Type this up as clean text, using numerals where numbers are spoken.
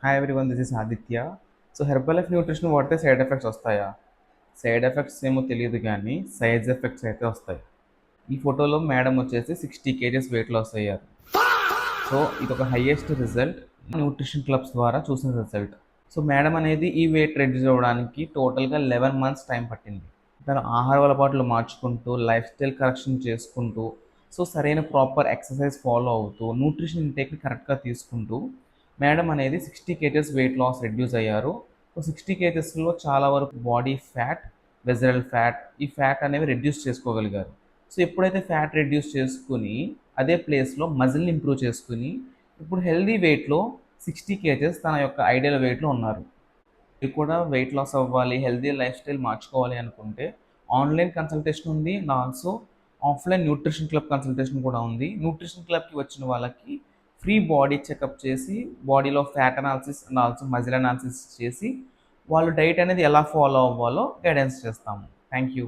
Hi everyone, this is Aditya. So herbal life nutrition వాడితే side effects వస్తాయా? Side effects ఏమో తెలియదు కానీ సైడ్ ఎఫెక్ట్స్ అయితే వస్తాయి. ఈ ఫోటోలో మేడం వచ్చేసి 60 kgs వెయిట్ లాస్ అయ్యారు. సో ఇది ఒక హైయెస్ట్ రిజల్ట్ న్యూట్రిషన్ క్లబ్స్ ద్వారా చూసిన రిజల్ట్. సో మేడం అనేది ఈ వెయిట్ రెడ్యూస్ అవ్వడానికి టోటల్గా 11 months టైం పట్టింది. తను ఆహార అలవాట్లు మార్చుకుంటూ లైఫ్ స్టైల్ కరెక్షన్ చేసుకుంటూ సో సరైన ప్రాపర్ ఎక్సర్సైజ్ ఫాలో అవుతూ న్యూట్రిషన్ ఇంటేక్ని కరెక్ట్గా తీసుకుంటూ మేడం అనేది 60 kgs వెయిట్ లాస్ రెడ్యూస్ అయ్యారు. సో 60 kgsలో చాలా వరకు బాడీ ఫ్యాట్, వెజరల్ ఫ్యాట్, ఈ ఫ్యాట్ అనేవి రెడ్యూస్ చేసుకోగలిగారు. సో ఎప్పుడైతే ఫ్యాట్ రెడ్యూస్ చేసుకుని అదే ప్లేస్లో మజిల్ని ఇంప్రూవ్ చేసుకుని ఇప్పుడు హెల్దీ వెయిట్లో 60 kgs తన యొక్క ఐడియల్ వెయిట్లో ఉన్నారు. మీరు కూడా వెయిట్ లాస్ అవ్వాలి, హెల్దీ లైఫ్ స్టైల్ మార్చుకోవాలి అనుకుంటే ఆన్లైన్ కన్సల్టేషన్ ఉంది, also offline nutrition club consultation కూడా ఉంది. న్యూట్రిషన్ క్లబ్కి వచ్చిన వాళ్ళకి ఫ్రీ బాడీ చెకప్ చేసి బాడీలో fat analysis and also muscle analysis చేసి వాళ్ళు డైట్ అనేది ఎలా ఫాలో అవ్వాలో గైడెన్స్ చేస్తాము. Thank you.